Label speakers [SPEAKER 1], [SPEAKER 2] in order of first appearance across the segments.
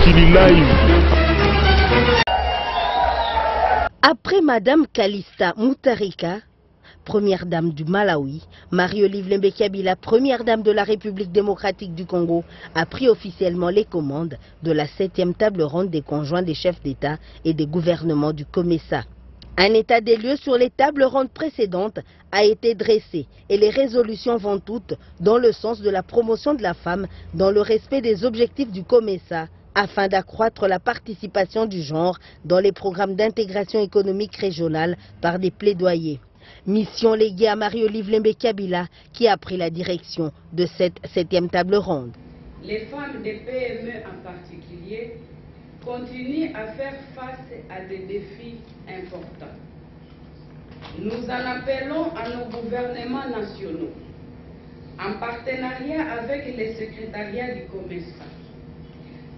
[SPEAKER 1] Mikili Live.
[SPEAKER 2] Après Madame Kalista Mutharika, première dame du Malawi, Marie-Olive Lembe-Kabila, première dame de la République démocratique du Congo, a pris officiellement les commandes de la 7e table ronde des conjoints des chefs d'État et des gouvernements du COMESA. Un état des lieux sur les tables rondes précédentes a été dressé et les résolutions vont toutes dans le sens de la promotion de la femme dans le respect des objectifs du COMESA afin d'accroître la participation du genre dans les programmes d'intégration économique régionale par des plaidoyers. Mission léguée à Marie-Olive Lembe-Kabila qui a pris la direction de cette 7e table ronde.
[SPEAKER 3] Les femmes des PME en particulier continuent à faire face à des défis importants. Nous en appelons à nos gouvernements nationaux, en partenariat avec les secrétariats du COMESA,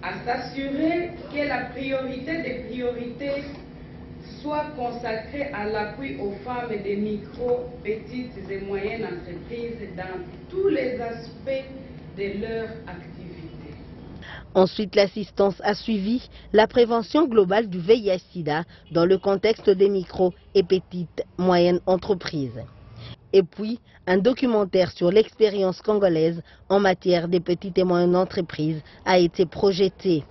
[SPEAKER 3] à s'assurer que la priorité des priorités soit consacrée à l'appui aux femmes des micro, petites et moyennes entreprises dans tous les aspects de leur activité.
[SPEAKER 2] Ensuite, l'assistance a suivi la prévention globale du VIH-Sida dans le contexte des micro et petites moyennes entreprises. Et puis, un documentaire sur l'expérience congolaise en matière des petites et moyennes entreprises a été projeté.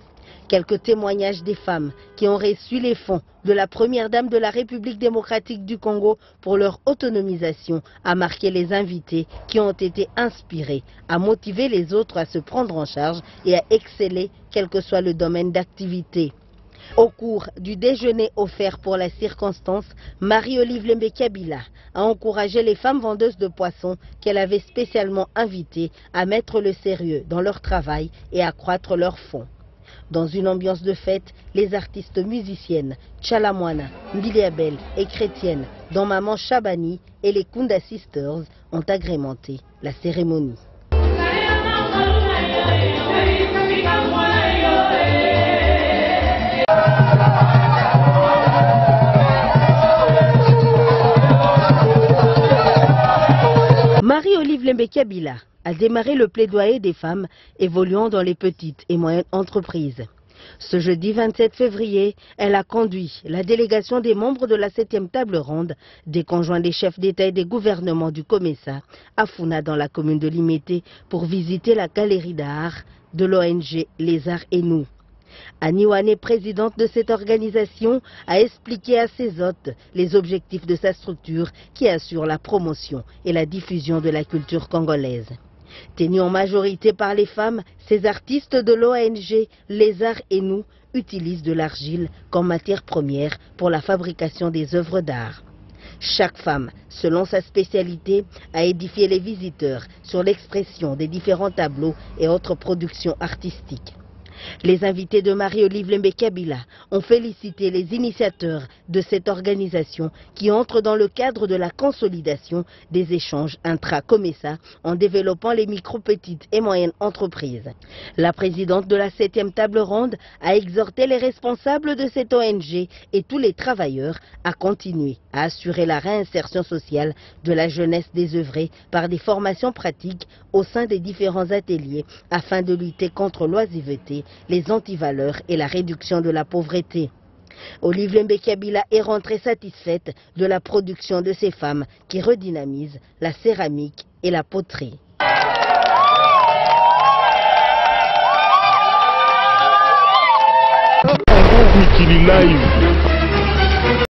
[SPEAKER 2] Quelques témoignages des femmes qui ont reçu les fonds de la première dame de la République démocratique du Congo pour leur autonomisation a marqué les invités qui ont été inspirés à motiver les autres à se prendre en charge et à exceller quel que soit le domaine d'activité. Au cours du déjeuner offert pour la circonstance, Marie-Olive Lembe-Kabila a encouragé les femmes vendeuses de poissons qu'elle avait spécialement invitées à mettre le sérieux dans leur travail et à accroître leurs fonds. Dans une ambiance de fête, les artistes musiciennes Tchalamwana, Mbiliabel et Chrétienne, dont Maman Chabani et les Kunda Sisters ont agrémenté la cérémonie. Marie-Olive Lembe-Kabila a démarré le plaidoyer des femmes évoluant dans les petites et moyennes entreprises. Ce jeudi 27 février, elle a conduit la délégation des membres de la 7e table ronde des conjoints des chefs d'État et des gouvernements du COMESA à Funa dans la commune de Limete pour visiter la galerie d'art de l'ONG Les Arts et Nous. Annie Wane, présidente de cette organisation, a expliqué à ses hôtes les objectifs de sa structure qui assure la promotion et la diffusion de la culture congolaise. Tenus en majorité par les femmes, ces artistes de l'ONG Les Arts et Nous utilisent de l'argile comme matière première pour la fabrication des œuvres d'art. Chaque femme, selon sa spécialité, a édifié les visiteurs sur l'expression des différents tableaux et autres productions artistiques. Les invités de Marie-Olive Lembe-Kabila ont félicité les initiateurs de cette organisation qui entre dans le cadre de la consolidation des échanges intra-COMESA en développant les micro, petites et moyennes entreprises. La présidente de la 7e table ronde a exhorté les responsables de cette ONG et tous les travailleurs à continuer à assurer la réinsertion sociale de la jeunesse désœuvrée par des formations pratiques au sein des différents ateliers afin de lutter contre l'oisiveté, les antivaleurs et la réduction de la pauvreté. Olive Lembe-Kabila est rentrée satisfaite de la production de ces femmes qui redynamisent la céramique et la poterie.
[SPEAKER 1] Mikili Live.